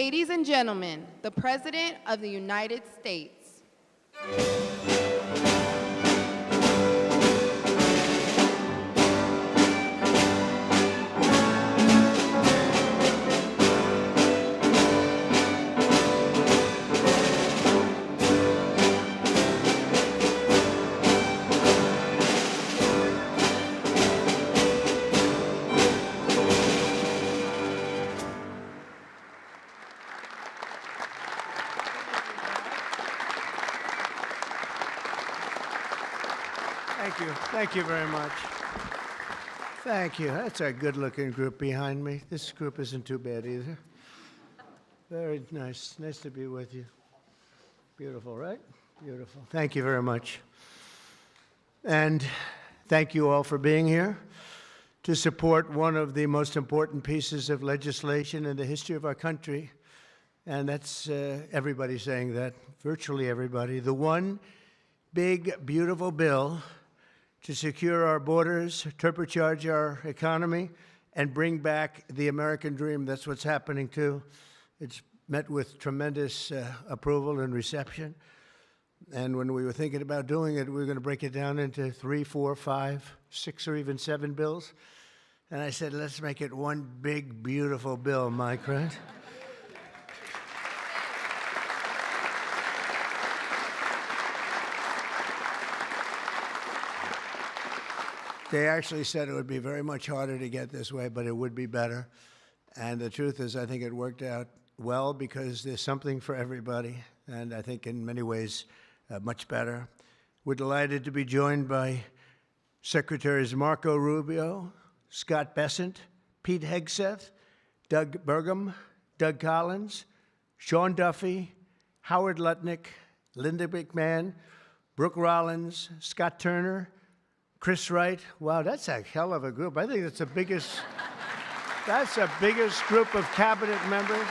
Ladies and gentlemen, the President of the United States. Thank you. Thank you very much. Thank you. That's a good-looking group behind me. This group isn't too bad either. Very nice. Nice to be with you. Beautiful, right? Beautiful. Thank you very much. And thank you all for being here to support one of the most important pieces of legislation in the history of our country. And that's everybody saying that, virtually everybody. The one big, beautiful bill to secure our borders, turbocharge our economy, and bring back the American dream. That's what's happening, too. It's met with tremendous approval and reception. And when we were thinking about doing it, we were going to break it down into 3, 4, 5, 6, or even 7 bills. And I said, let's make it one big, beautiful bill, Mike, right? They actually said it would be very much harder to get this way, but it would be better. And the truth is, I think it worked out well because there's something for everybody, and I think in many ways much better. We're delighted to be joined by Secretaries Marco Rubio, Scott Bessent, Pete Hegseth, Doug Burgum, Doug Collins, Sean Duffy, Howard Lutnick, Linda McMahon, Brooke Rollins, Scott Turner, Chris Wright. Wow, that's a hell of a group. I think that's the biggest group of cabinet members.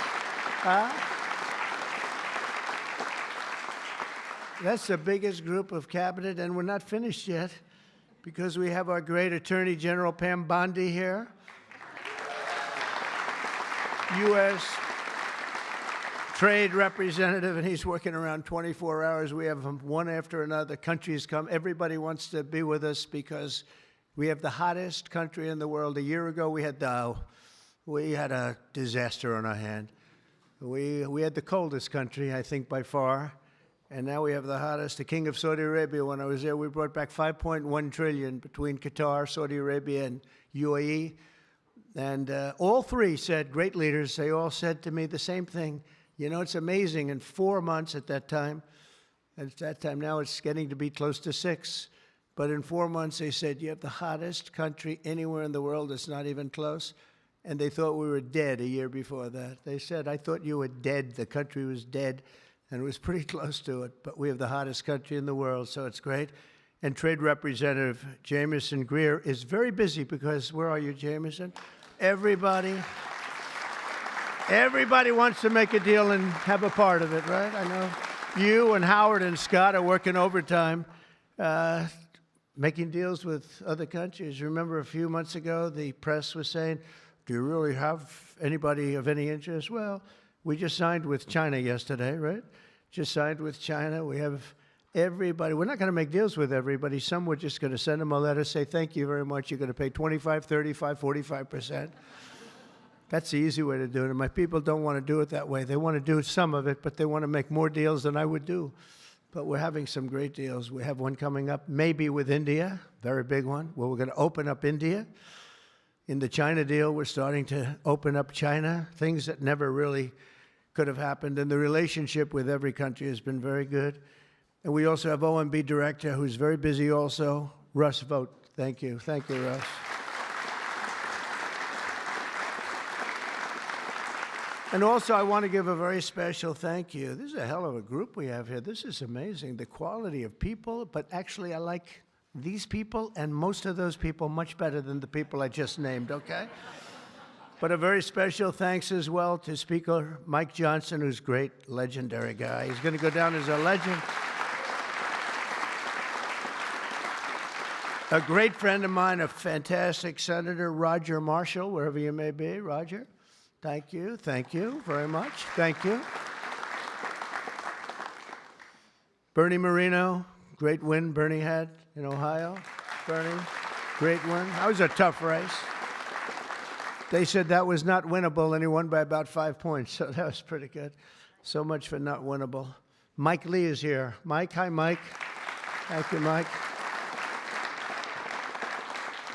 That's the biggest group of cabinet, and we're not finished yet because we have our great Attorney General Pam Bondi here. U.S. Trade Representative, and he's working around 24 hours. We have them one after another. Countries come. Everybody wants to be with us because we have the hottest country in the world. A year ago, we had a disaster on our hand. We had the coldest country, I think, by far. And now we have the hottest. The King of Saudi Arabia, when I was there, we brought back $5.1 trillion between Qatar, Saudi Arabia, and UAE. And all three said, great leaders, they all said to me the same thing. You know, it's amazing. In 4 months at that time, now it's getting to be close to 6. But in 4 months, they said, you have the hottest country anywhere in the world. It's not even close. And they thought we were dead a year before that. They said, I thought you were dead. The country was dead. And it was pretty close to it. But we have the hottest country in the world, so it's great. And Trade Representative Jamieson Greer is very busy because, where are you, Jamieson? Everybody wants to make a deal and have a part of it, right? I know you and Howard and Scott are working overtime, making deals with other countries. Remember a few months ago, the press was saying, do you really have anybody of any interest? Well, we just signed with China yesterday, right? Just signed with China. We have everybody. We're not going to make deals with everybody. Some we're just going to send them a letter, say, thank you very much. You're going to pay 25, 35, 45%. That's the easy way to do it. And my people don't want to do it that way. They want to do some of it, but they want to make more deals than I would do. But we're having some great deals. We have one coming up, maybe with India, very big one, where we're going to open up India. In the China deal, we're starting to open up China, things that never really could have happened. And the relationship with every country has been very good. And we also have OMB Director, who's very busy also, Russ Vought. Thank you. Thank you, Russ. And also, I want to give a very special thank you. This is a hell of a group we have here. This is amazing, the quality of people. But actually, I like these people and most of those people much better than the people I just named, okay? But a very special thanks as well to Speaker Mike Johnson, who's a great, legendary guy. He's going to go down as a legend. A great friend of mine, a fantastic Senator, Roger Marshall, wherever you may be, Roger. Thank you very much. Thank you. Bernie Moreno, great win Bernie had in Ohio. Bernie, great win. That was a tough race. They said that was not winnable, and he won by about 5 points, so that was pretty good. So much for not winnable. Mike Lee is here. Mike, hi, Mike. Thank you, Mike.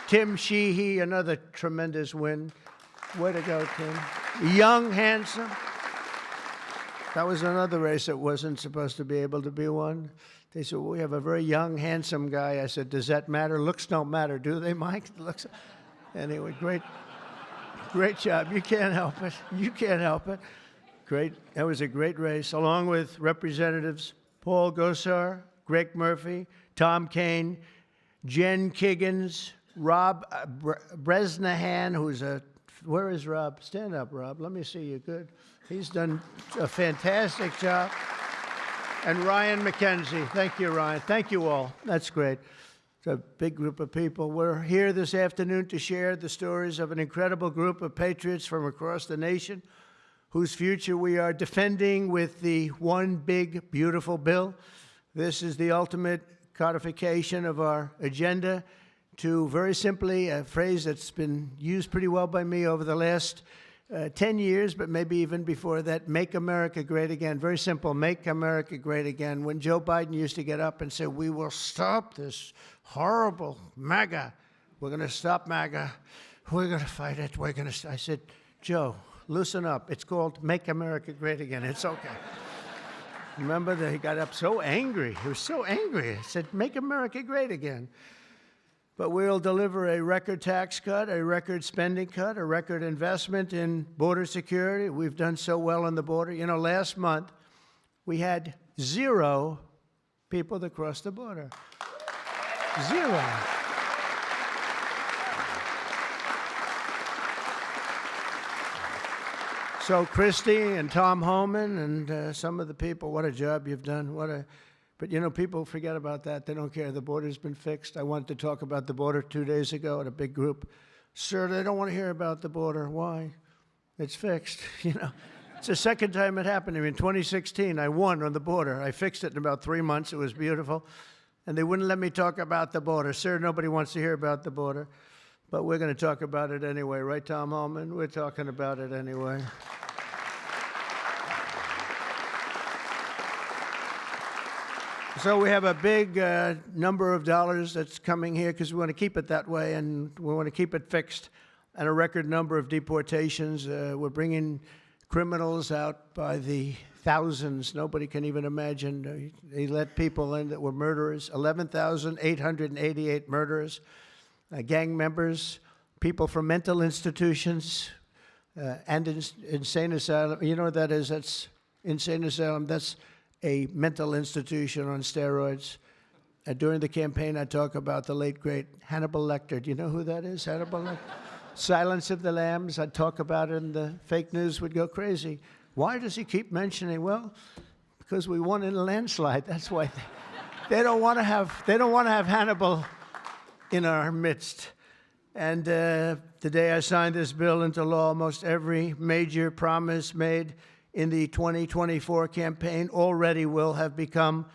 Tim Sheehy, another tremendous win. Way to go, Tim. Young, handsome. That was another race that wasn't supposed to be able to be won. They said, well, we have a very young, handsome guy. I said, does that matter? Looks don't matter, do they, Mike? Looks. Anyway, great job. You can't help it. You can't help it. Great. That was a great race, along with Representatives Paul Gosar, Greg Murphy, Tom Kaine, Jen Kiggins, Rob Bresnahan, who's a, where is Rob? Stand up, Rob. Let me see you. Good. He's done a fantastic job. And Ryan McKenzie. Thank you, Ryan. Thank you all. That's great. It's a big group of people. We're here this afternoon to share the stories of an incredible group of patriots from across the nation whose future we are defending with the One Big Beautiful Bill. This is the ultimate codification of our agenda to, very simply, a phrase that's been used pretty well by me over the last 10 years, but maybe even before that, make America great again. Very simple, make America great again. When Joe Biden used to get up and say, we will stop this horrible MAGA, we're going to stop MAGA, we're going to fight it, we're going to, I said, Joe, loosen up. It's called Make America Great Again. It's okay. Remember that he got up so angry. He was so angry. He said, make America great again. But we'll deliver a record tax cut, a record spending cut, a record investment in border security. We've done so well on the border. You know, last month, we had 0 people that crossed the border. 0. So Christy and Tom Homan and some of the people, what a job you've done. But, you know, people forget about that. They don't care. The border's been fixed. I wanted to talk about the border 2 days ago at a big group. Sir, they don't want to hear about the border. Why? It's fixed, you know. It's the second time it happened to me. In 2016, I won on the border. I fixed it in about 3 months. It was beautiful. And they wouldn't let me talk about the border. Sir, nobody wants to hear about the border. But we're going to talk about it anyway. Right, Tom Homan? We're talking about it anyway. So we have a big number of dollars that's coming here because we want to keep it that way, and we want to keep it fixed, and a record number of deportations. We're bringing criminals out by the thousands. Nobody can even imagine. They let people in that were murderers, 11,888 murderers, gang members, people from mental institutions, and insane asylum. You know what that is? That's insane asylum. That's a mental institution on steroids. During the campaign, I talk about the late, great Hannibal Lecter. Do you know who that is, Hannibal Lecter? Silence of the Lambs. I'd talk about it, and the fake news would go crazy. Why does he keep mentioning? Well, because we won in a landslide. That's why they don't want to have Hannibal in our midst. And the day I signed this bill into law, almost every major promise made in the 2024 campaign already will have become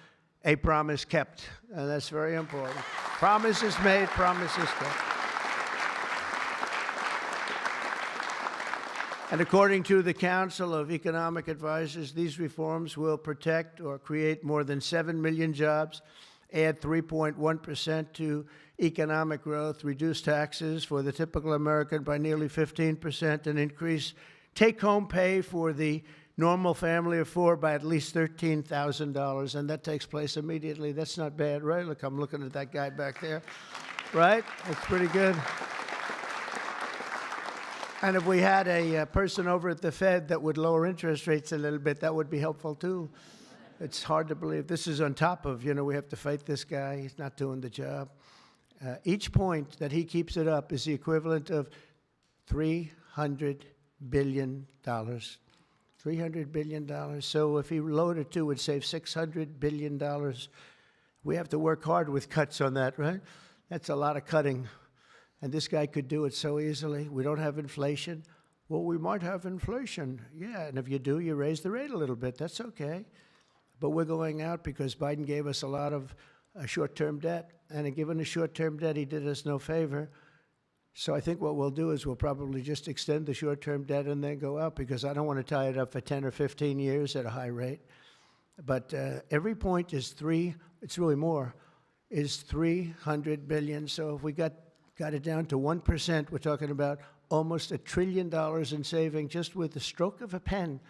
a promise kept. And that's very important. Promises made, promises kept. And according to the Council of Economic Advisors, these reforms will protect or create more than 7 million jobs, add 3.1% to economic growth, reduce taxes for the typical American by nearly 15%, and increase take-home pay for the normal family of 4 by at least $13,000, and that takes place immediately. That's not bad, right? Look, I'm looking at that guy back there, right? That's pretty good. And if we had a person over at the Fed that would lower interest rates a little bit, that would be helpful too. It's hard to believe. This is on top of, you know, we have to fight this guy. He's not doing the job. Each point that he keeps it up is the equivalent of $300 billion. $300 billion. So if he loaded 2, it would save $600 billion. We have to work hard with cuts on that, right? That's a lot of cutting. And this guy could do it so easily. We don't have inflation. well, we might have inflation. Yeah, and if you do, you raise the rate a little bit. That's okay. But we're going out because Biden gave us a lot of short-term debt. And in giving the short-term debt, he did us no favor. So I think what we'll do is we'll probably just extend the short-term debt and then go out, because I don't want to tie it up for 10 or 15 years at a high rate. But every point is it's really more, is 300 billion. So if we got it down to 1%, we're talking about almost $1 trillion in saving just with the stroke of a pen.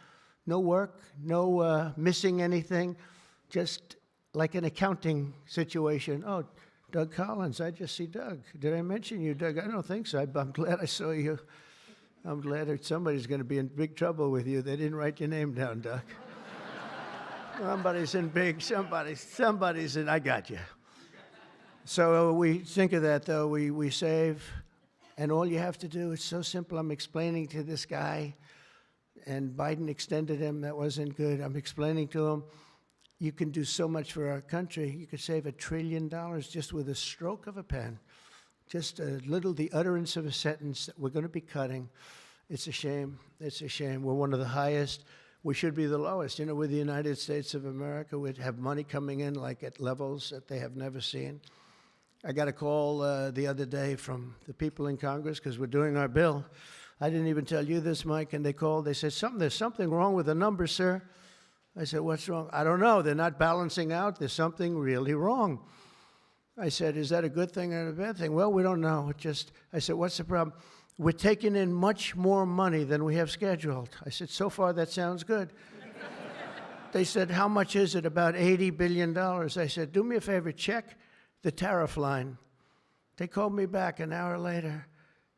No work, no missing anything, just like an accounting situation. Oh, Doug Collins, I just see Doug. Did I mention you, Doug? I don't think so. I'm glad I saw you. I'm glad that somebody's going to be in big trouble with you. They didn't write your name down, Doug. Somebody's in, I got you. So we think of that, though. We save, and all you have to do, it's so simple. I'm explaining to this guy, and Biden extended him. That wasn't good. I'm explaining to him, you can do so much for our country. You could save $1 trillion just with a stroke of a pen. Just the utterance of a sentence that we're going to be cutting. It's a shame. It's a shame. We're one of the highest. We should be the lowest. You know, with the United States of America, we'd have money coming in like at levels that they have never seen. I got a call the other day from the people in Congress because we're doing our bill. I didn't even tell you this, Mike, and they called. They said, there's something wrong with the numbers, sir. I said, what's wrong? I don't know. They're not balancing out. There's something really wrong. I said, is that a good thing or a bad thing? Well, we don't know. I said, what's the problem? We're taking in much more money than we have scheduled. I said, so far that sounds good. They said, how much is it? About $80 billion. I said, do me a favor, check the tariff line. They called me back an hour later.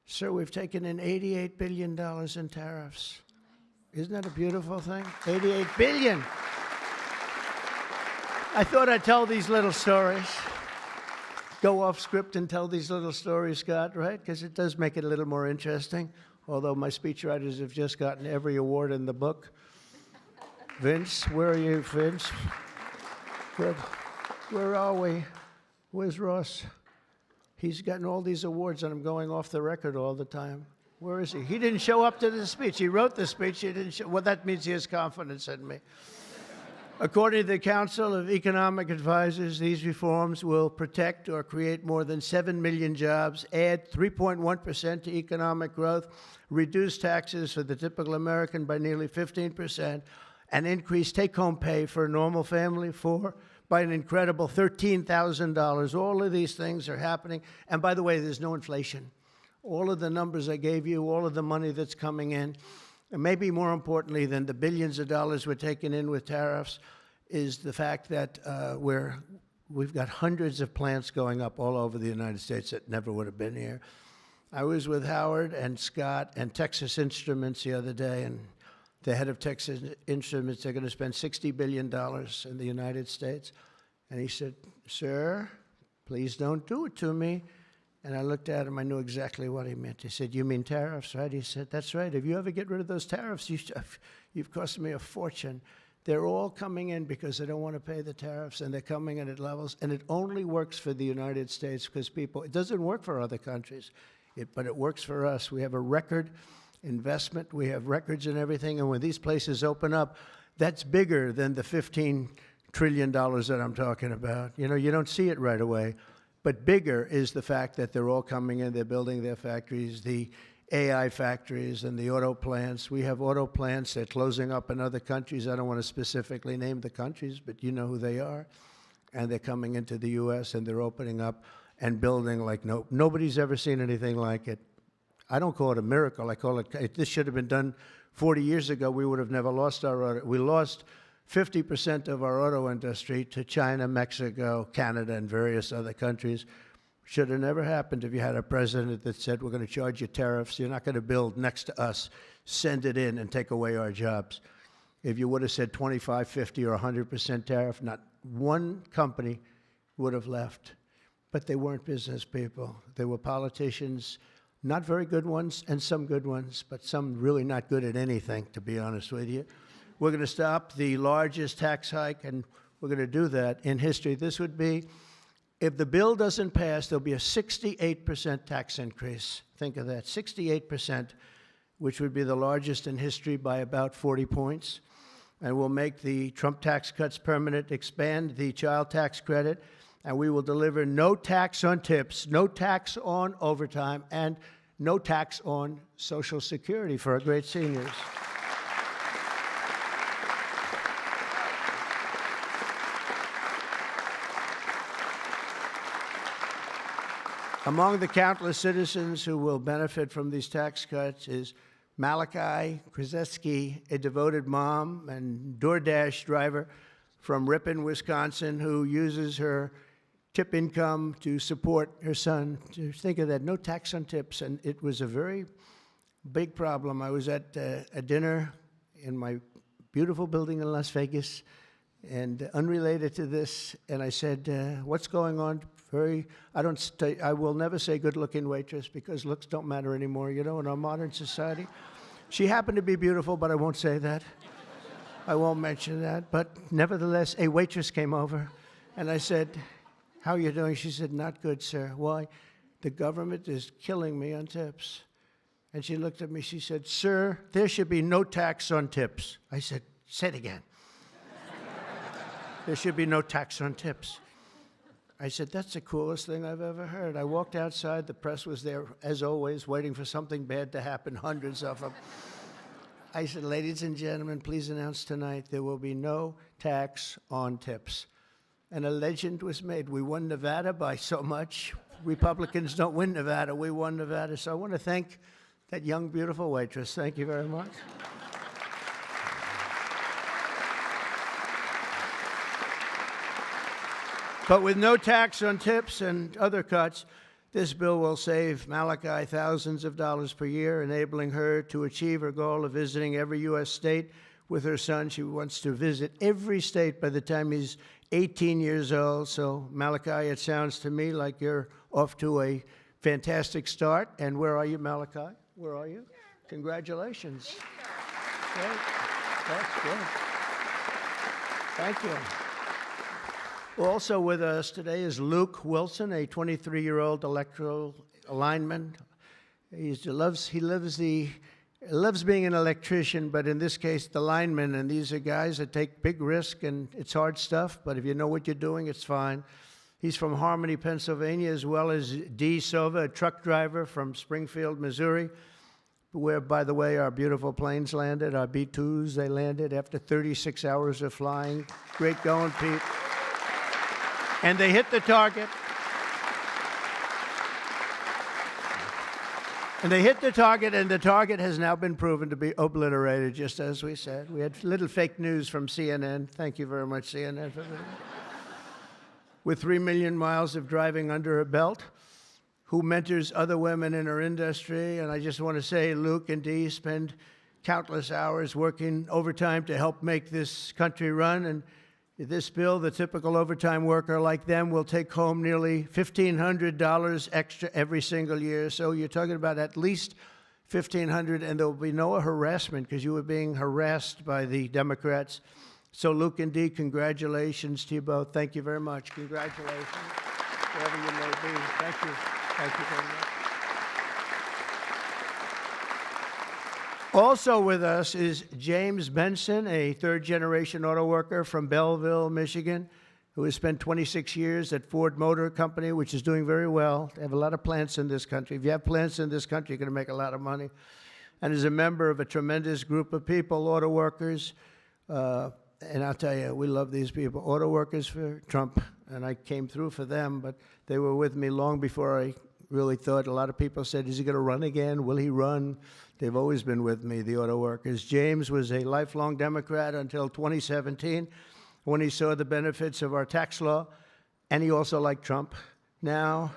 Sir, we've taken in $88 billion in tariffs. Isn't that a beautiful thing? 88 billion. I thought I'd tell these little stories. Go off script and tell these little stories, Scott, right? Because it does make it a little more interesting. Although my speechwriters have just gotten every award in the book. Vince, where are you, Vince? Good. Where are we? Where's Ross? He's gotten all these awards, and I'm going off the record all the time. Where is he? He didn't show up to the speech. He wrote the speech. He didn't show. Well, that means he has confidence in me. According to the Council of Economic Advisors, these reforms will protect or create more than 7 million jobs, add 3.1% to economic growth, reduce taxes for the typical American by nearly 15%, and increase take-home pay for a normal family by an incredible $13,000. All of these things are happening. And by the way, there's no inflation. All of the numbers I gave you, all of the money that's coming in, and maybe more importantly than the billions of dollars we're taking in with tariffs, is the fact that we've got hundreds of plants going up all over the United States that never would have been here. I was with Howard and Scott and Texas Instruments the other day, and the head of Texas Instruments, they're going to spend $60 billion in the United States. And he said, sir, please don't do it to me. And I looked at him, I knew exactly what he meant. He said, you mean tariffs, right? He said, that's right. If you ever get rid of those tariffs, you've cost me a fortune. They're all coming in because they don't want to pay the tariffs, and they're coming in at levels. And it only works for the United States because it doesn't work for other countries, but it works for us. We have a record investment. We have records and everything. And when these places open up, that's bigger than the $15 trillion that I'm talking about. You know, you don't see it right away. But bigger is the fact that they're all coming in, they're building their factories, the AI factories and the auto plants. We have auto plants, they're closing up in other countries. I don't want to specifically name the countries, but you know who they are. And they're coming into the U.S. and they're opening up and building like nobody's ever seen anything like it. I don't call it a miracle. I call it, this should have been done 40 years ago. We would have never lost our auto. We lost 50% of our auto industry to China, Mexico, Canada, and various other countries. Should have never happened if you had a president that said, we're going to charge you tariffs. You're not going to build next to us. Send it in and take away our jobs. If you would have said 25, 50, or 100% tariff, not one company would have left. But they weren't business people. They were politicians, not very good ones, and some good ones, but some really not good at anything, to be honest with you. We're going to stop the largest tax hike, and we're going to do that in history. This would be, if the bill doesn't pass, there'll be a 68% tax increase. Think of that, 68%. which would be the largest in history by about 40 points. And we'll make the Trump tax cuts permanent, expand the child tax credit, and we will deliver no tax on tips, no tax on overtime, and no tax on Social Security for our great seniors. Among the countless citizens who will benefit from these tax cuts is Malachi Krzyzewski, a devoted mom and DoorDash driver from Ripon, Wisconsin, who uses her tip income to support her son. Just think of that, no tax on tips. And it was a very big problem. I was at a dinner in my beautiful building in Las Vegas, and unrelated to this, and I said, what's going on? I will never say good-looking waitress, because looks don't matter anymore, you know, in our modern society. She happened to be beautiful, but I won't say that. I won't mention that. But nevertheless, a waitress came over, and I said, how are you doing? She said, not good, sir. Why? The government is killing me on tips. And she looked at me, she said, sir, there should be no tax on tips. I said, say it again. There should be no tax on tips. I said, that's the coolest thing I've ever heard. I walked outside. The press was there, as always, waiting for something bad to happen, hundreds of them. I said, ladies and gentlemen, please announce tonight there will be no tax on tips. And a legend was made. We won Nevada by so much. Republicans don't win Nevada. We won Nevada. So I want to thank that young, beautiful waitress. Thank you very much. But with no tax on tips and other cuts, this bill will save Malachi thousands of dollars per year, enabling her to achieve her goal of visiting every U.S. state with her son. She wants to visit every state by the time he's 18 years old. So, Malachi, it sounds to me like you're off to a fantastic start. And where are you, Malachi? Where are you? Congratulations. Great. That's good. Thank you. Also with us today is Luke Wilson, a 23-year-old electrical lineman. He loves being an electrician, but in this case, the lineman. And these are guys that take big risk, and it's hard stuff. But if you know what you're doing, it's fine. He's from Harmony, Pennsylvania, as well as Dee Sova, a truck driver from Springfield, Missouri, where, by the way, our beautiful planes landed, our B-2s. They landed after 36 hours of flying. Great going, Pete. And they hit the target. And they hit the target, and the target has now been proven to be obliterated, just as we said. We had little fake news from CNN. Thank you very much, CNN, for that. With 3 million miles of driving under her belt, who mentors other women in her industry. And I just want to say, Luke and Dee spend countless hours working overtime to help make this country run. And this bill, the typical overtime worker like them will take home nearly $1,500 extra every single year. So you're talking about at least $1,500, and there will be no harassment because you were being harassed by the Democrats. So Luke and Dee, congratulations to you both. Thank you very much. Congratulations, wherever you may be. Thank you. Thank you very much. Also with us is James Benson, a third-generation auto worker from Belleville, Michigan, who has spent 26 years at Ford Motor Company, which is doing very well. They have a lot of plants in this country. If you have plants in this country, you're going to make a lot of money. And is a member of a tremendous group of people, auto workers. And I'll tell you, we love these people. Auto workers for Trump, and I came through for them, but they were with me long before I really thought. A lot of people said, is he going to run again? Will he run? They've always been with me, the auto workers. James was a lifelong Democrat until 2017, when he saw the benefits of our tax law, and he also liked Trump. Now,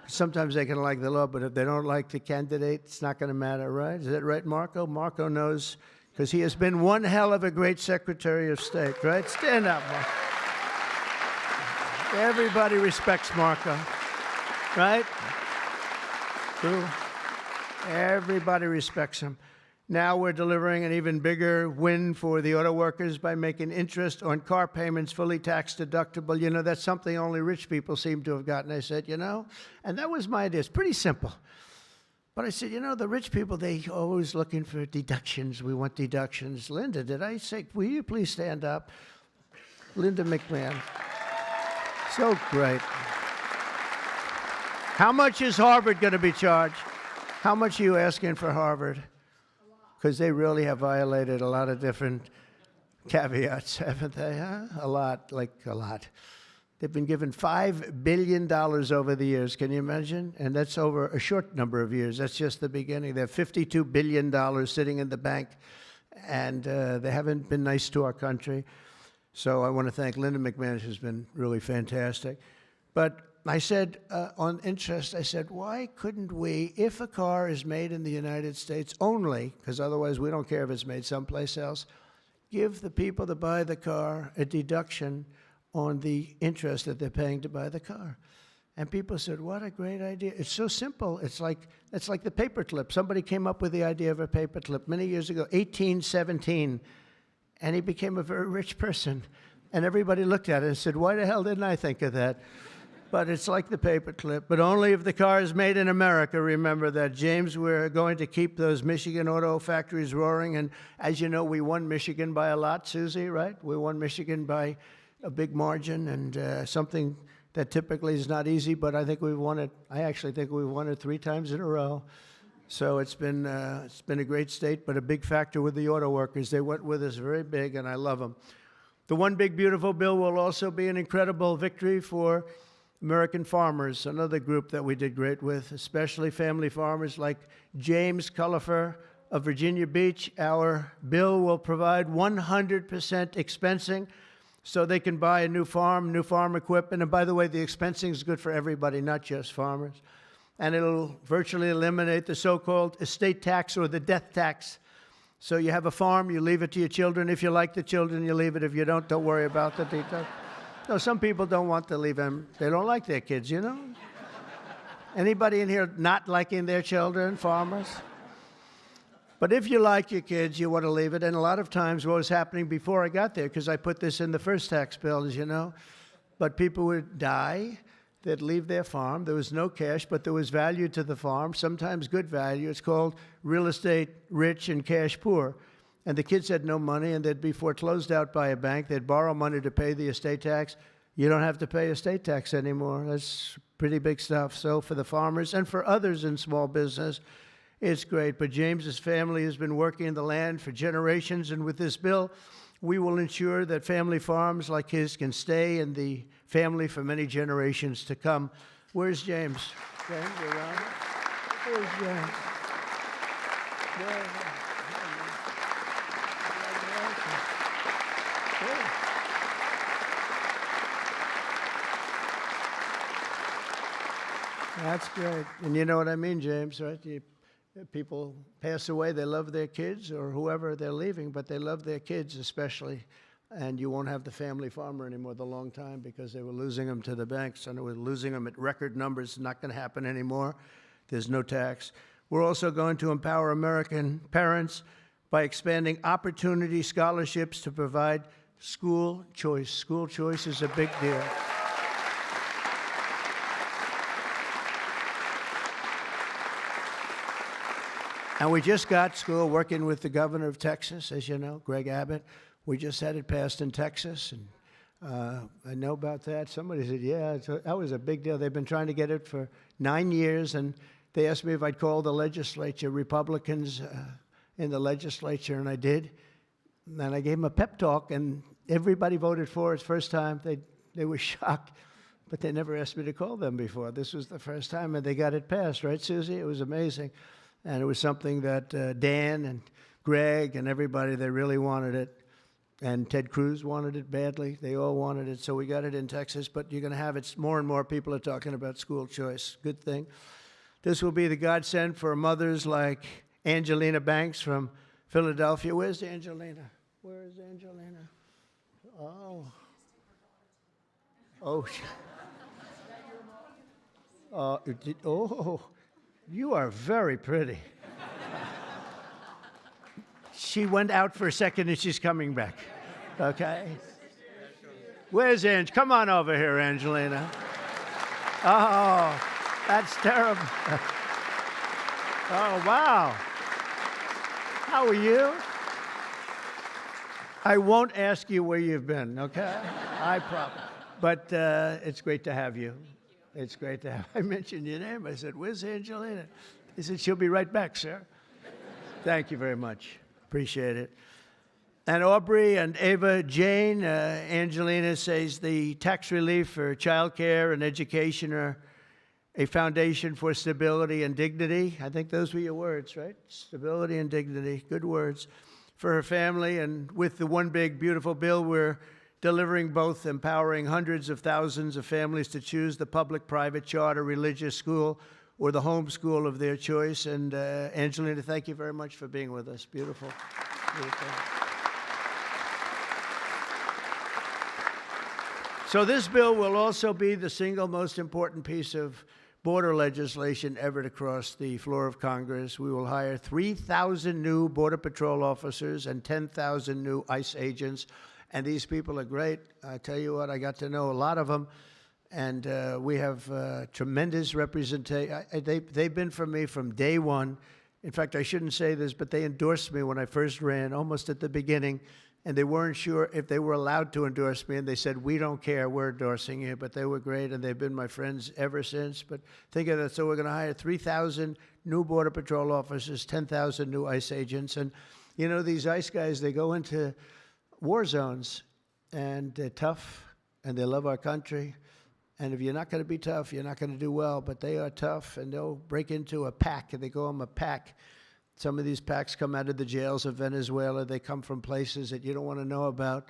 sometimes they can like the law, but if they don't like the candidate, it's not going to matter, right? Is that right, Marco? Marco knows, because he has been one hell of a great Secretary of State, right? Stand up, Marco. Everybody respects Marco, right? True. Everybody respects him. Now we're delivering an even bigger win for the auto workers by making interest on car payments fully tax deductible. You know, that's something only rich people seem to have gotten. I said, you know, and that was my idea. It's pretty simple. But I said, you know, the rich people, they always looking for deductions. We want deductions. Linda, did I say, will you please stand up? Linda McMahon. So great. How much is Harvard going to be charged? How much are you asking for Harvard? Because they really have violated a lot of different caveats, haven't they? Huh? A lot, like a lot. They've been given $5 billion over the years. Can you imagine? And that's over a short number of years. That's just the beginning. They have $52 billion sitting in the bank, and they haven't been nice to our country. So I want to thank Linda McMahon, who's been really fantastic. But I said, on interest, I said, why couldn't we, if a car is made in the United States only, because otherwise we don't care if it's made someplace else, give the people that buy the car a deduction on the interest that they're paying to buy the car. And people said, what a great idea. It's so simple. It's like the paperclip. Somebody came up with the idea of a paperclip many years ago, 1817, and he became a very rich person. And everybody looked at it and said, why the hell didn't I think of that? But it's like the paperclip, but only if the car is made in America. Remember that, James. We're going to keep those Michigan auto factories roaring. And as you know, we won Michigan by a lot, Susie, right? We won Michigan by a big margin, and something that typically is not easy, but I think we've won it. I actually think we've won it 3 times in a row. So it's been a great state, but a big factor with the auto workers. They went with us very big, and I love them. The One Big Beautiful Bill will also be an incredible victory for American farmers, another group that we did great with, especially family farmers like James Cullifer of Virginia Beach. Our bill will provide 100% expensing so they can buy a new farm equipment. And by the way, the expensing is good for everybody, not just farmers. And it'll virtually eliminate the so-called estate tax or the death tax. So you have a farm, you leave it to your children. If you like the children, you leave it. If you don't worry about the details. No, some people don't want to leave them. They don't like their kids, you know? Anybody in here not liking their children, farmers? But if you like your kids, you want to leave it. And a lot of times what was happening before I got there, because I put this in the first tax bill, as you know, but people would die, they'd leave their farm. There was no cash, but there was value to the farm, sometimes good value. It's called real estate rich and cash poor. And the kids had no money, and they'd be foreclosed out by a bank. They'd borrow money to pay the estate tax. You don't have to pay estate tax anymore. That's pretty big stuff. So for the farmers and for others in small business, it's great. But James's family has been working in the land for generations, and with this bill, we will ensure that family farms like his can stay in the family for many generations to come. Where's James? James, around? Where's James? That's great. And you know what I mean, James, right? People pass away, they love their kids or whoever they're leaving, but they love their kids especially. And you won't have the family farmer anymore the long time because they were losing them to the banks, and they were losing them at record numbers. It's not going to happen anymore. There's no tax. We're also going to empower American parents by expanding opportunity scholarships to provide school choice. School choice is a big deal. And we just got school working with the governor of Texas, as you know, Greg Abbott. We just had it passed in Texas, and I know about that. Somebody said, yeah, that was a big deal. They've been trying to get it for 9 years, and they asked me if I'd call the legislature, Republicans in the legislature, and I did. And I gave them a pep talk, and everybody voted for it. First time, they were shocked, but they never asked me to call them before. This was the first time, and they got it passed, right, Susie? It was amazing. And it was something that Dan and Greg and everybody, they really wanted it. And Ted Cruz wanted it badly. They all wanted it, so we got it in Texas. But you're going to have it, more and more people are talking about school choice. Good thing. This will be the godsend for mothers like Angelina Banks from Philadelphia. Where's Angelina? Where is Angelina? Oh. Oh. Oh. You are very pretty. She went out for a second and she's coming back. Okay? Where's Ange? Come on over here, Angelina. Oh, that's terrible. Oh, wow. How are you? I won't ask you where you've been, okay? I promise. But it's great to have you. It's great to have. I mentioned your name. I said, "Where's Angelina?" He said, "She'll be right back, sir." Thank you very much. Appreciate it. And Aubrey and Ava Jane, Angelina says the tax relief for child care and education are a foundation for stability and dignity. I think those were your words, right? Stability and dignity. Good words for her family. And with the One Big Beautiful Bill, we're delivering both, empowering hundreds of thousands of families to choose the public, private, charter, religious school or the home school of their choice. And Angelina, thank you very much for being with us. Beautiful. Beautiful. So this bill will also be the single most important piece of border legislation ever to cross the floor of Congress. We will hire 3,000 new Border Patrol officers and 10,000 new ICE agents. And these people are great. I tell you what, I got to know a lot of them. And we have tremendous representation. They've been for me from day one. In fact, I shouldn't say this, but they endorsed me when I first ran, almost at the beginning. And they weren't sure if they were allowed to endorse me. And they said, "We don't care, we're endorsing you." But they were great, and they've been my friends ever since. But think of that. So we're going to hire 3,000 new Border Patrol officers, 10,000 new ICE agents. And, you know, these ICE guys, they go into war zones, and they're tough, and they love our country. And if you're not going to be tough, you're not going to do well. But they are tough, and they'll break into a pack, and they call them a pack. Some of these packs come out of the jails of Venezuela. They come from places that you don't want to know about.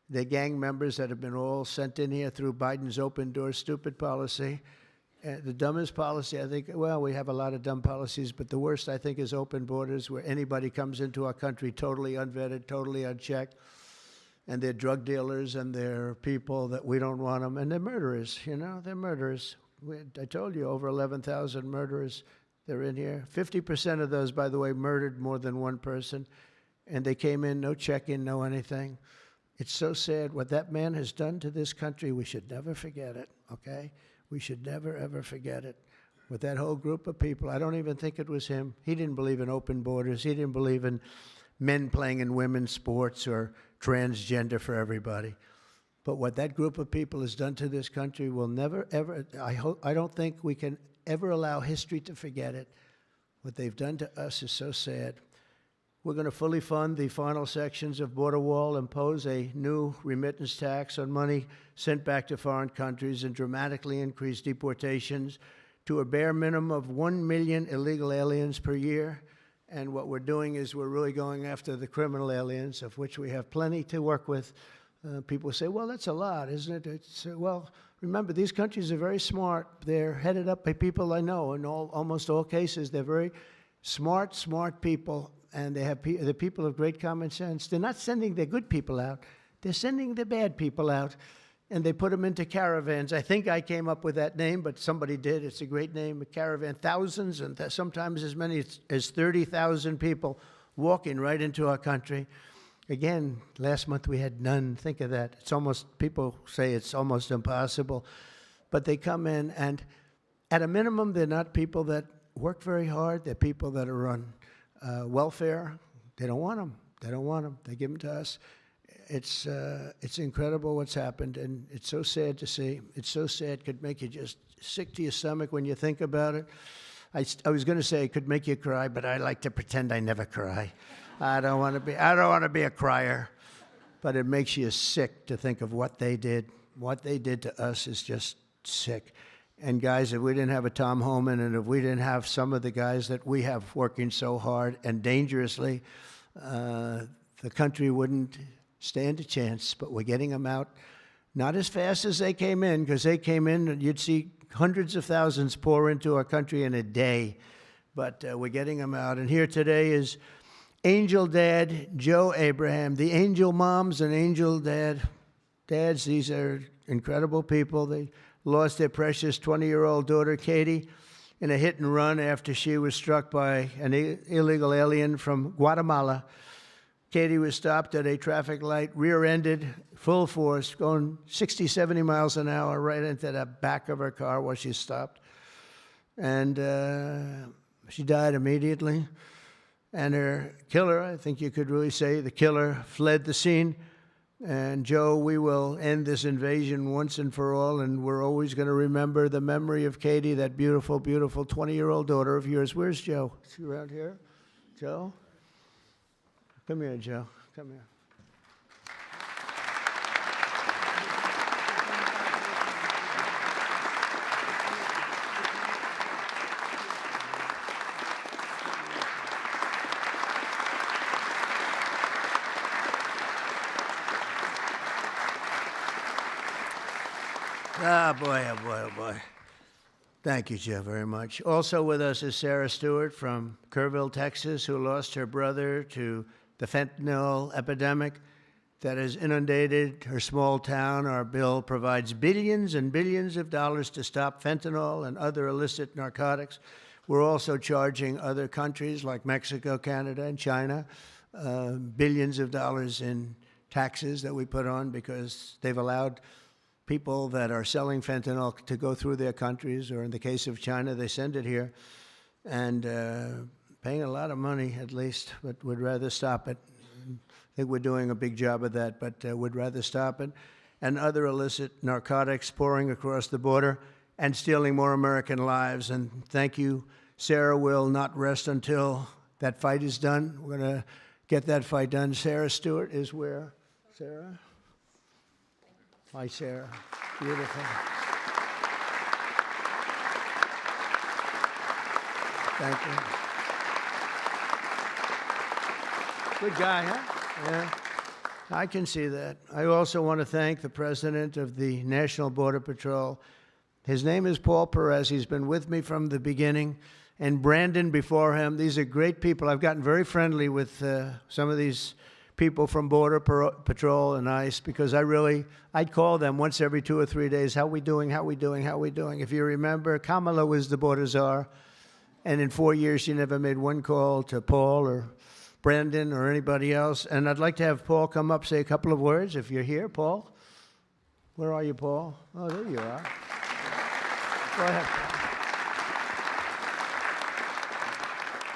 They're gang members that have been all sent in here through Biden's open door stupid policy. The dumbest policy, I think, well, we have a lot of dumb policies, but the worst, I think, is open borders, where anybody comes into our country totally unvetted, totally unchecked. And they're drug dealers, and they're people that we don't want them. And they're murderers, you know, they're murderers. I told you, over 11,000 murderers. They're in here. 50% of those, by the way, murdered more than one person. And they came in, no check-in, no anything. It's so sad. What that man has done to this country, we should never forget it, okay? We should never, ever forget it. With that whole group of people, I don't even think it was him. He didn't believe in open borders. He didn't believe in men playing in women's sports or transgender for everybody. But what that group of people has done to this country will never, ever, I don't think we can ever allow history to forget it. What they've done to us is so sad. We're going to fully fund the final sections of Border Wall, impose a new remittance tax on money sent back to foreign countries, and dramatically increase deportations to a bare minimum of 1 million illegal aliens per year. And what we're doing is we're really going after the criminal aliens, of which we have plenty to work with. People say, well, that's a lot, isn't it? Well, remember, these countries are very smart. They're headed up by people I know. In almost all cases, they're very smart people, and they're people of great common sense. They're not sending their good people out. They're sending the bad people out, and they put them into caravans. I think I came up with that name, but somebody did. It's a great name, a caravan. Thousands, and sometimes as many as 30,000 people walking right into our country. Again, last month we had none. Think of that. It's almost, people say it's almost impossible. But they come in, and at a minimum, they're not people that work very hard. They're people that are on welfare. They don't want them. They don't want them. They give them to us. It's incredible what's happened, and it's so sad to see. It's so sad. It could make you just sick to your stomach when you think about it. I was going to say it could make you cry, but I like to pretend I never cry. I don't want to be a crier, but it makes you sick to think of what they did. What they did to us is just sick. And guys, if we didn't have a Tom Homan, and if we didn't have some of the guys that we have working so hard and dangerously, the country wouldn't stand a chance. But we're getting them out, not as fast as they came in, because they came in and you'd see hundreds of thousands pour into our country in a day. But we're getting them out. And here today is Angel Dad Joe Abraham, the Angel Moms and Angel Dads. These are incredible people. They lost their precious 20-year-old daughter, Katie, in a hit and run after she was struck by an illegal alien from Guatemala. Katie was stopped at a traffic light, rear-ended, full force, going 60, 70 miles an hour right into the back of her car while she stopped. And She died immediately. And her killer, I think you could really say, the killer fled the scene. And Joe, we will end this invasion once and for all, and we're always going to remember the memory of Katie, that beautiful, beautiful 20-year-old daughter of yours. Where's Joe? Is she around here? Joe? Come here, Joe. Come here. Ah, boy, oh, boy, oh, boy. Thank you, Joe, very much. Also with us is Sarah Stewart from Kerrville, Texas, who lost her brother to the fentanyl epidemic that has inundated her small town. Our bill provides billions and billions of dollars to stop fentanyl and other illicit narcotics. We're also charging other countries like Mexico, Canada, and China billions of dollars in taxes that we put on because they've allowed people that are selling fentanyl to go through their countries, or in the case of China, they send it here, and paying a lot of money at least, but would rather stop it. I think we're doing a big job of that, but would rather stop it. And other illicit narcotics pouring across the border and stealing more American lives. And thank you. Sarah will not rest until that fight is done. We're going to get that fight done. Sarah Stewart is where? Sarah? Hi, Sarah. Beautiful. Thank you. Good guy, huh? Yeah. I can see that. I also want to thank the president of the National Border Patrol. His name is Paul Perez. He's been with me from the beginning. And Brandon before him. These are great people. I've gotten very friendly with some of these people from Border Patrol and ICE because I'd call them once every 2 or 3 days. How we doing? How we doing? How we doing? If you remember, Kamala was the border czar. And in 4 years, she never made one call to Paul or Brandon or anybody else. And I'd like to have Paul come up, say a couple of words if you're here. Paul? Where are you, Paul? Oh, there you are. Go ahead, Paul.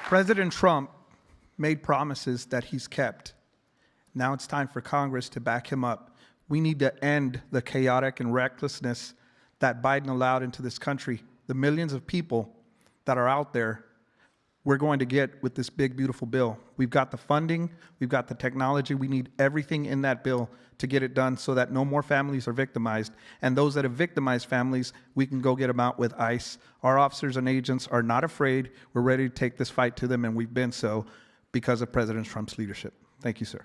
President Trump made promises that he's kept. Now it's time for Congress to back him up. We need to end the chaotic and recklessness that Biden allowed into this country. The millions of people that are out there, we're going to get with this big, beautiful bill. We've got the funding, we've got the technology, we need everything in that bill to get it done so that no more families are victimized. And those that have victimized families, we can go get them out with ICE. Our officers and agents are not afraid. We're ready to take this fight to them, and we've been so because of President Trump's leadership. Thank you, sir.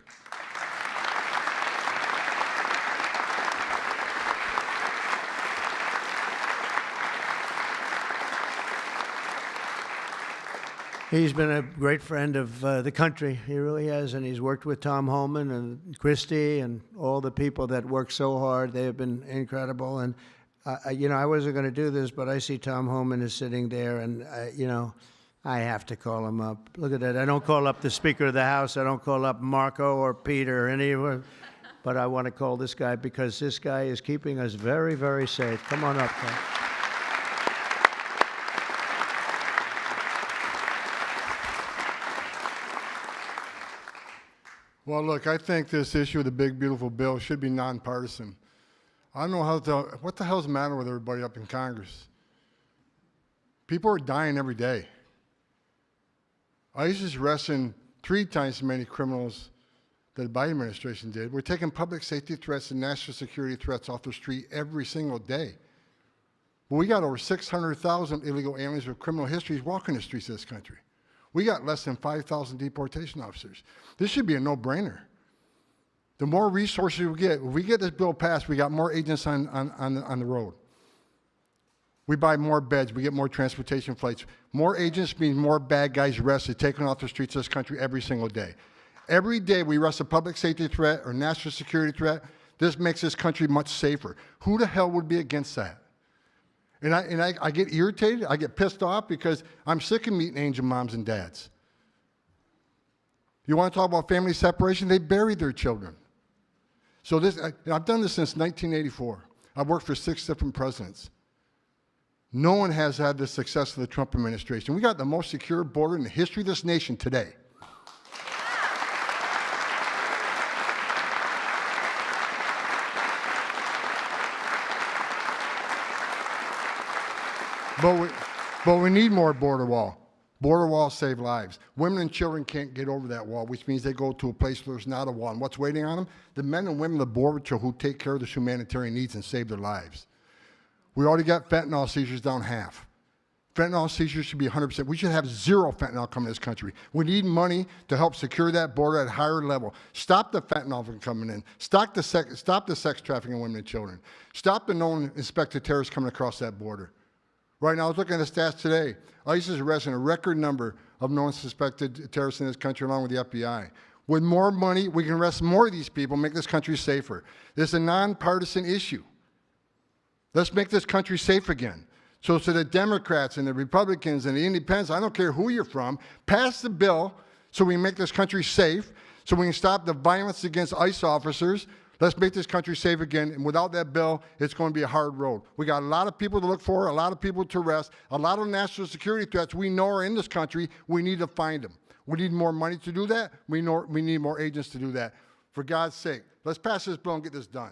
He's been a great friend of the country. He really has, and he's worked with Tom Homan and Christie and all the people that work so hard. They have been incredible. And, you know, I wasn't going to do this, but I see Tom Homan is sitting there, and, you know, I have to call him up. Look at that. I don't call up the Speaker of the House. I don't call up Marco or Peter or anyone. But I want to call this guy because this guy is keeping us very, very safe. Come on up, Tom. Well, look, I think this issue of the big, beautiful bill should be nonpartisan. I don't know what the hell's the matter with everybody up in Congress? People are dying every day. ICE is arresting 3 times as many criminals that the Biden administration did. We're taking public safety threats and national security threats off the street every single day. But we got over 600,000 illegal aliens with criminal histories walking the streets of this country. We got less than 5,000 deportation officers. This should be a no-brainer. The more resources we get, if we get this bill passed, we got more agents on the road. We buy more beds, we get more transportation flights. More agents means more bad guys arrested, taken off the streets of this country every single day. Every day we arrest a public safety threat or national security threat, this makes this country much safer. Who the hell would be against that? And I get irritated, I get pissed off because I'm sick of meeting angel moms and dads. You want to talk about family separation? They bury their children. So I've done this since 1984. I've worked for 6 different presidents. No one has had the success of the Trump administration. We got the most secure border in the history of this nation today. But we need more border wall. Border walls save lives. Women and children can't get over that wall, which means they go to a place where there's not a wall. And what's waiting on them? The men and women of the Border Patrol who take care of the humanitarian needs and save their lives. We already got fentanyl seizures down half. Fentanyl seizures should be 100%. We should have zero fentanyl coming to this country. We need money to help secure that border at a higher level. Stop the fentanyl from coming in. Stop the sex trafficking of women and children. Stop the known inspected terrorists coming across that border. Right now, I was looking at the stats today. ICE is arresting a record number of known suspected terrorists in this country, along with the FBI. With more money, we can arrest more of these people, make this country safer. This is a nonpartisan issue. Let's make this country safe again. So to the Democrats and the Republicans and the Independents, I don't care who you're from, pass the bill so we make this country safe, so we can stop the violence against ICE officers. Let's make this country safe again, and without that bill, it's going to be a hard road. We got a lot of people to look for, a lot of people to arrest, a lot of national security threats we know are in this country. We need to find them. We need more money to do that. We need more agents to do that. For God's sake, let's pass this bill and get this done.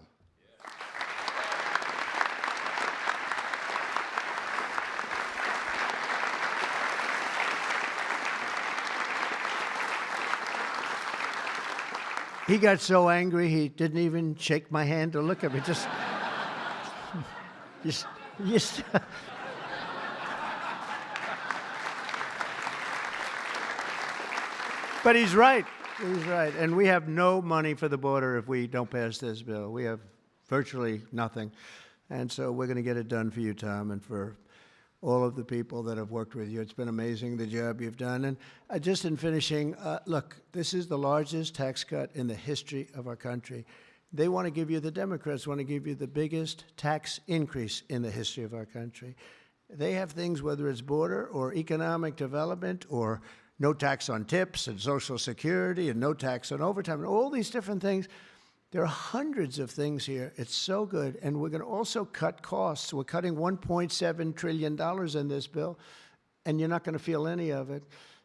He got so angry he didn't even shake my hand or look at me. Just But he's right. He's right. And we have no money for the border if we don't pass this bill. We have virtually nothing. And so we're going to get it done for you, Tom, and for all of the people that have worked with you. It's been amazing, the job you've done. And just in finishing, look, this is the largest tax cut in the history of our country. They want to give you, the Democrats want to give you the biggest tax increase in the history of our country. They have things, whether it's border or economic development or no tax on tips and Social Security and no tax on overtime and all these different things. There are hundreds of things here. It's so good. And we're going to also cut costs. We're cutting $1.7 trillion in this bill, and you're not going to feel any of it.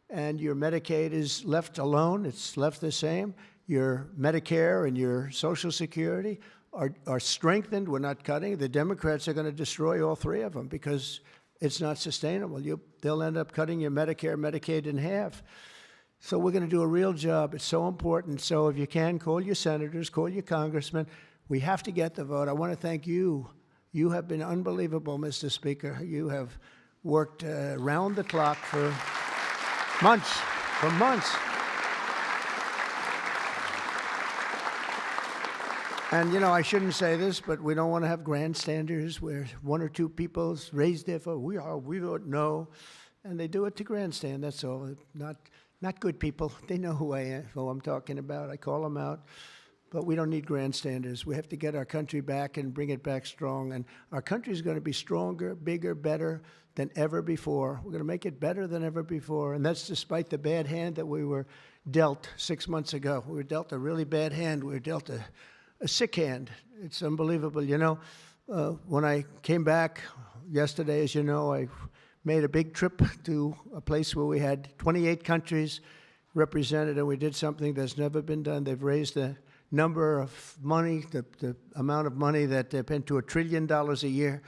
And your Medicaid is left alone. It's left the same. Your Medicare and your Social Security are strengthened. We're not cutting. The Democrats are going to destroy all three of them because it's not sustainable. They'll end up cutting your Medicare, Medicaid in half. So we're going to do a real job. It's so important. So if you can, call your senators, call your congressmen. We have to get the vote. I want to thank you. You have been unbelievable, Mr. Speaker. You have worked round the clock for months, And, you know, I shouldn't say this, but we don't want to have grandstanders where one or two people raise their vote. We vote no. And they do it to grandstand, that's all. Not good people. They know who I'm talking about. I call them out. But we don't need grandstanders. We have to get our country back and bring it back strong. And our country is going to be stronger, bigger, better than ever before. We're going to make it better than ever before. And that's despite the bad hand that we were dealt 6 months ago. We were dealt a really bad hand. We were dealt a sick hand. It's unbelievable. You know, when I came back yesterday, as you know, I made a big trip to a place where we had 28 countries represented, and we did something that's never been done. They've raised the number of money, the amount of money that they spend to $1 trillion a year,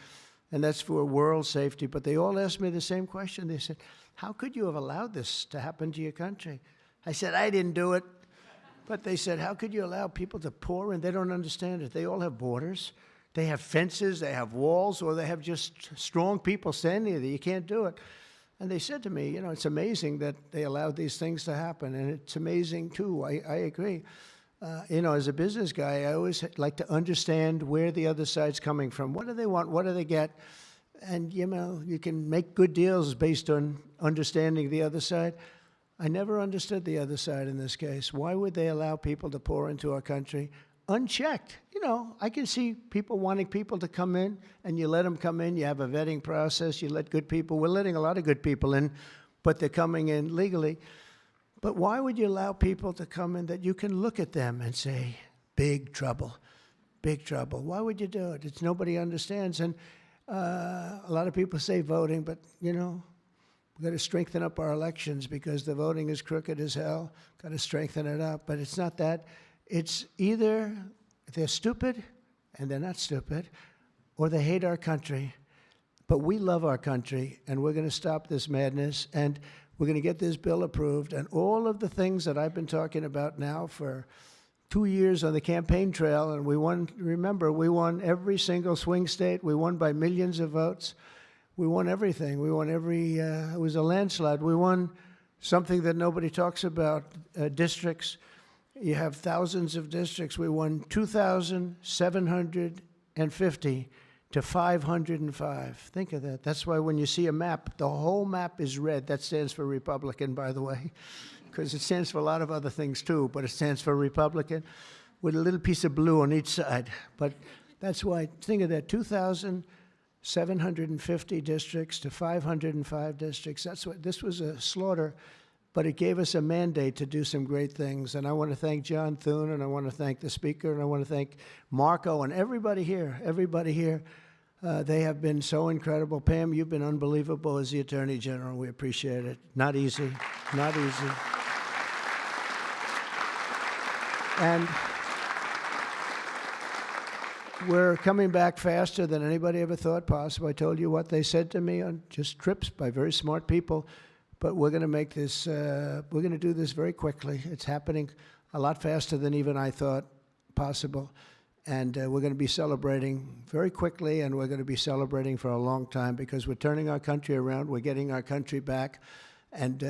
and that's for world safety. But they all asked me the same question. They said, how could you have allowed this to happen to your country? I said, I didn't do it. But they said, how could you allow people to pour in? They don't understand it. They all have borders. They have fences, they have walls, or they have just strong people standing there. You can't do it. And they said to me, you know, it's amazing that they allowed these things to happen. And it's amazing, too. I agree. You know, as a business guy, I always like to understand where the other side's coming from. What do they want? What do they get? And, you know, you can make good deals based on understanding the other side. I never understood the other side in this case. Why would they allow people to pour into our country unchecked? You know, I can see people wanting people to come in, and you let them come in. You have a vetting process. You let good people. We're letting a lot of good people in, but they're coming in legally. But why would you allow people to come in that you can look at them and say, big trouble, big trouble? Why would you do it? It's nobody understands. And A lot of people say voting, but, you know, we've got to strengthen up our elections because the voting is crooked as hell. Got to strengthen it up. But it's not that. It's either they're stupid and they're not stupid, or they hate our country. But we love our country, and we're going to stop this madness, and we're going to get this bill approved. And all of the things that I've been talking about now for 2 years on the campaign trail, and we won, remember, we won every single swing state. We won by millions of votes. We won everything. We won every, it was a landslide. We won something that nobody talks about, districts. You have thousands of districts. We won 2,750 to 505. Think of that. That's why when you see a map, the whole map is red. That stands for Republican, by the way, because it stands for a lot of other things too, but it stands for Republican with a little piece of blue on each side. But that's why, think of that, 2,750 districts to 505 districts. That's what, this was a slaughter, but it gave us a mandate to do some great things. And I want to thank John Thune, and I want to thank the speaker, and I want to thank Marco and everybody here, they have been so incredible. Pam, you've been unbelievable as the Attorney General. We appreciate it. Not easy, not easy. And we're coming back faster than anybody ever thought possible. I told you what they said to me on just trips by very smart people. But we're going to make this, we're going to do this very quickly. It's happening a lot faster than even I thought possible. And we're going to be celebrating very quickly, and we're going to be celebrating for a long time because we're turning our country around. We're getting our country back. And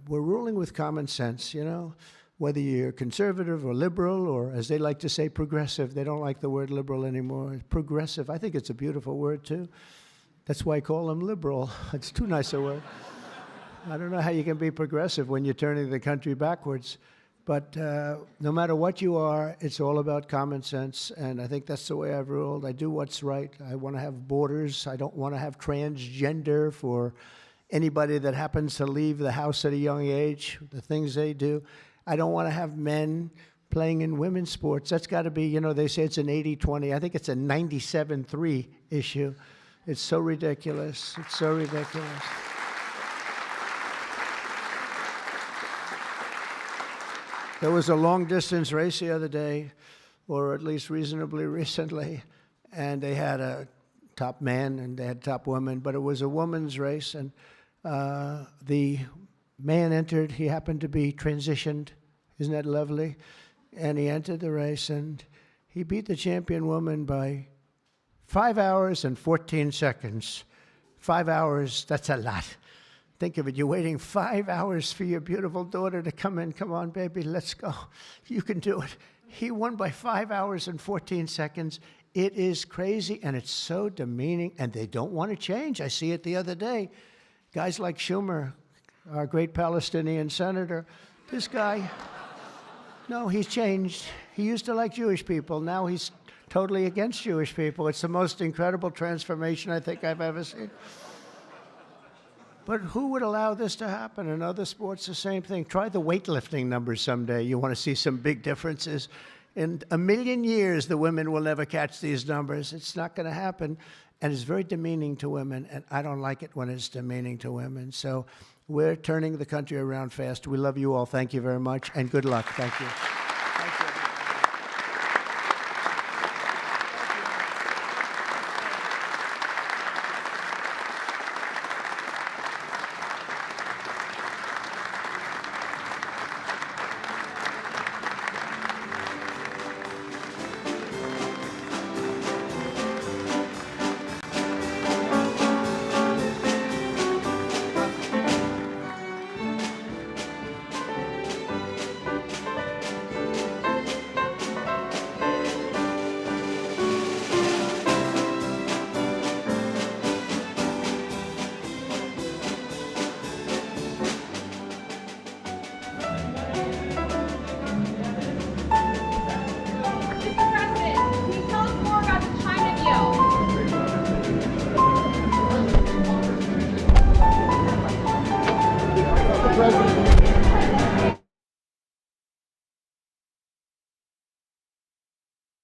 we're ruling with common sense, you know, whether you're conservative or liberal or, as they like to say, progressive. They don't like the word liberal anymore. Progressive, I think it's a beautiful word, too. That's why I call them liberal. It's too nice a word. I don't know how you can be progressive when you're turning the country backwards. But no matter what you are, it's all about common sense. And I think that's the way I've ruled. I do what's right. I want to have borders. I don't want to have transgender for anybody that happens to leave the house at a young age, the things they do. I don't want to have men playing in women's sports. That's got to be, you know, they say it's an 80-20. I think it's a 97-3 issue. It's so ridiculous. It's so ridiculous. There was a long-distance race the other day, or at least reasonably recently, and they had a top man and they had top woman, but it was a woman's race, and the man entered. He happened to be transitioned. Isn't that lovely? And he entered the race, and he beat the champion woman by 5 hours and 14 seconds. 5 hours, that's a lot. Think of it, you're waiting 5 hours for your beautiful daughter to come in. Come on, baby, let's go. You can do it. He won by 5 hours and 14 seconds. It is crazy, and it's so demeaning, and they don't want to change. I see it the other day. Guys like Schumer, our great Palestinian senator, this guy, no, he's changed. He used to like Jewish people. Now he's totally against Jewish people. It's the most incredible transformation I think I've ever seen. But who would allow this to happen? In other sports, the same thing. Try the weightlifting numbers someday. You want to see some big differences. In a million years, the women will never catch these numbers. It's not going to happen. And it's very demeaning to women, and I don't like it when it's demeaning to women. So we're turning the country around fast. We love you all. Thank you very much, and good luck. Thank you.